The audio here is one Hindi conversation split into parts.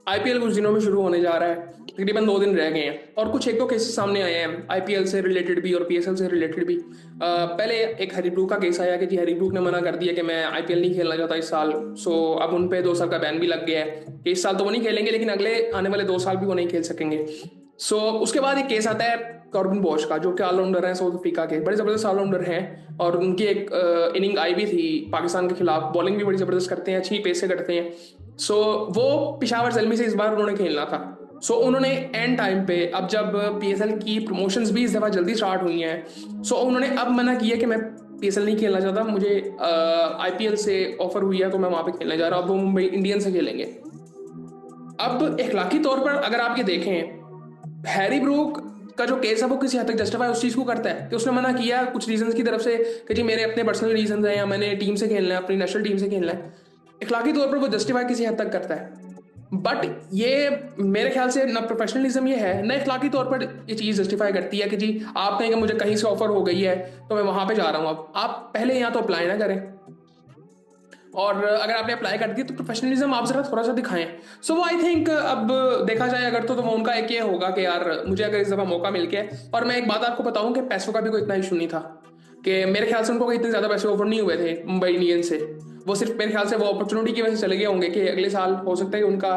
आईपीएल कुछ दिनों में शुरू होने जा रहा है। तकरीबन 2 दिन रह गए हैं और कुछ एक दो केसेस सामने आए हैं आईपीएल से रिलेटेड भी और पीएसएल से रिलेटेड भी। पहले एक हरीब्रूक का केस आया कि जी हरीब्रूक ने मना कर दिया कि मैं आईपीएल नहीं खेलना चाहता इस साल। सो अब उन पे 2 साल का बैन भी लग गया है कि इस साल तो वो नहीं खेलेंगे लेकिन अगले आने वाले 2 साल भी वो नहीं खेल सकेंगे। सो उसके बाद एक केस आता है कॉर्बिन बॉश का, जो कि ऑलराउंडर है, साउथ अफ्रीका के बड़े जबरदस्त ऑलराउंडर हैं और उनकी एक इनिंग आई भी थी पाकिस्तान के खिलाफ। बॉलिंग भी बड़ी जबरदस्त करते हैं, अच्छी पेस से करते हैं। सो वो पिशावर जलमी से इस बार उन्होंने खेलना था। सो उन्होंने एंड टाइम पे, अब जब पीएसएल की प्रमोशंस भी इस दफा जल्दी स्टार्ट हुई हैं, सो उन्होंने अब मना किया कि मैं पीएसएल नहीं खेलना चाहता, मुझे आईपीएल से ऑफर हुई है तो मैं वहां पे खेलने जा रहा हूँ। अब वो मुंबई इंडियंस से खेलेंगे। अब इखलाकी तौर पर अगर आप ये देखें, हैरी ब्रूक का जो केस है वो किसी हद तक जस्टिफाई उस चीज को करता है कि उसने मना किया कुछ रीजंस की तरफ से कि जी मेरे अपने पर्सनल रीजंस हैं या मैंने टीम से खेलना है, अपनी नेशनल टीम से खेलना है। इखलाकी तौर पर वो जस्टिफाई किसी हद तक करता है। बट ये मेरे ख्याल से ना प्रोफेशनलिज्म ये है ना इखलाकी तौर पर ये चीज़ जस्टिफाई करती है कि जी आप कहेंगे मुझे कहीं से ऑफर हो गई है तो मैं वहां पे जा रहा हूँ। अब आप पहले यहाँ तो अप्लाई ना करें और अगर आपने अप्लाई कर दी तो प्रोफेशनलिज्म आप जरा थोड़ा सा दिखाएं। सो वो आई थिंक अब देखा जाए अगर तो वो उनका एक ये होगा कि यार मुझे अगर इस दफा मौका मिल गया। और मैं एक बात आपको बताऊं कि पैसों का भी कोई इतना इशू नहीं था कि मेरे ख्याल से उनको कोई इतने ज्यादा पैसे ऑफर नहीं हुए थे मुंबई इंडियंस से। वो सिर्फ मेरे ख्याल से वो अपॉर्चुनिटी की वजह से चले गए होंगे कि अगले साल हो सकता है कि उनका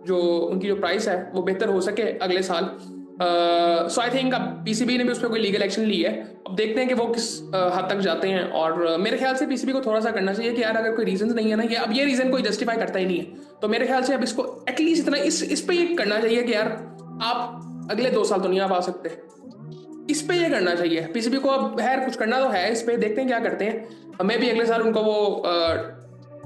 जो उनकी जो प्राइस है वो बेहतर हो सके अगले साल। सो आई थिंक अब पीसीबी ने भी उस पर कोई लीगल एक्शन ली है। अब देखते हैं कि वो किस हद तक जाते हैं। और मेरे ख्याल से पीसीबी को थोड़ा सा करना चाहिए कि यार अगर कोई रीजन नहीं है ना, ये अब ये रीजन कोई जस्टिफाई करता ही नहीं है, तो मेरे ख्याल से अब इसको एटलीस्ट इतना इस पे ये करना चाहिए कि यार आप अगले 2 साल तो नहीं आप आ सकते। इस पे ये करना चाहिए पीसीबी को। अब खैर कुछ करना तो है, इस पे देखते हैं क्या करते हैं। मैं भी अगले साल उनको वो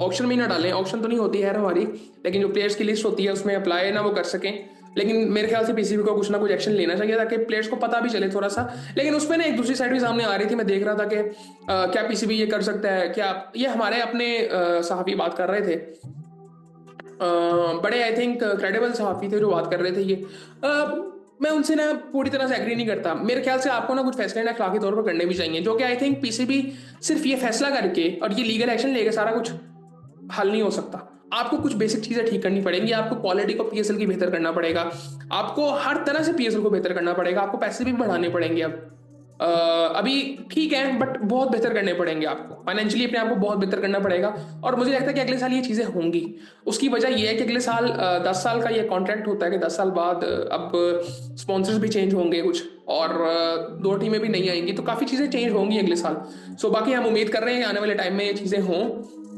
ऑप्शन में ही ना डालें, ऑप्शन तो नहीं होती है हमारी, लेकिन जो प्लेयर्स की लिस्ट होती है उसमें अप्लाई ना वो कर सकें। लेकिन मेरे ख्याल से पीसीबी को कुछ ना कुछ एक्शन लेना चाहिए ताकि प्लेयर्स को पता भी चले थोड़ा सा। लेकिन उस पर ना एक दूसरी साइड भी सामने आ रही थी, मैं देख रहा था कि क्या पीसीबी ये कर सकता है क्या। ये हमारे अपने सहाफी बात कर रहे थे, बड़े आई थिंक क्रेडिबल सहाफी थे जो बात कर रहे थे ये। मैं उनसे ना पूरी तरह से एग्री नहीं करता। मेरे ख्याल से आपको ना कुछ फैसले ना अखलाकी तौर पर करने भी चाहिए, जो कि आई थिंक पीसीबी सिर्फ ये फैसला करके और ये लीगल एक्शन लेके सारा कुछ हल नहीं हो सकता। आपको कुछ बेसिक चीजें ठीक करनी पड़ेंगी, आपको क्वालिटी को पीएसएल की बेहतर करना पड़ेगा, आपको हर तरह से पीएसएल को बेहतर करना पड़ेगा, आपको पैसे भी बढ़ाने पड़ेंगे। अब अभी ठीक है बट बहुत बेहतर करने पड़ेंगे, आपको फाइनेंशियली अपने आप को बहुत बेहतर करना पड़ेगा। और मुझे लगता है कि अगले साल ये चीजें होंगी। उसकी वजह यह है कि अगले साल 10 साल का ये कॉन्ट्रैक्ट होता है कि 10 साल बाद अब स्पॉन्सर्स भी चेंज होंगे कुछ और 2 टीमें भी नहीं आएंगी, तो काफी चीजें चेंज होंगी अगले साल। सो बाकी हम उम्मीद कर रहे हैं आने वाले टाइम में ये चीजें हों।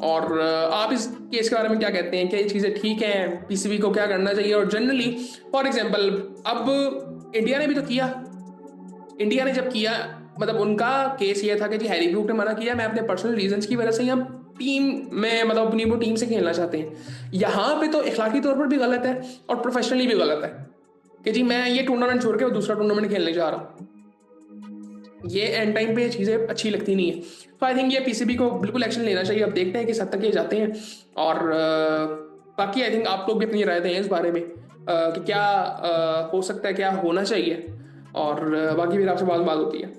और आप इस केस के बारे में क्या कहते हैं, क्या ये चीजें ठीक हैं, पीसीबी को क्या करना चाहिए? और जनरली फॉर एग्जाम्पल अब इंडिया ने भी तो किया। इंडिया ने जब किया मतलब उनका केस ये था कि जी हैरी ब्रूक ने मना किया, मैं अपने पर्सनल रीजंस की वजह से हम टीम में मतलब अपनी वो टीम से खेलना चाहते हैं। यहाँ पे तो इखलाकी तौर पर भी गलत है और प्रोफेशनली भी गलत है कि जी मैं ये टूर्नामेंट छोड़ के वो दूसरा टूर्नामेंट खेलने जा रहा हूँ। ये एंड टाइम पे ये चीज़ें अच्छी लगती नहीं है। तो आई थिंक ये पीसीबी को बिल्कुल एक्शन लेना चाहिए। अब देखते हैं किस हद तक ये जाते हैं। और बाकी आई थिंक आप लोग भी अपनी राय दें इस बारे में कि क्या हो सकता है, क्या होना चाहिए। और बाकी फिर आपसे बात बात होती है।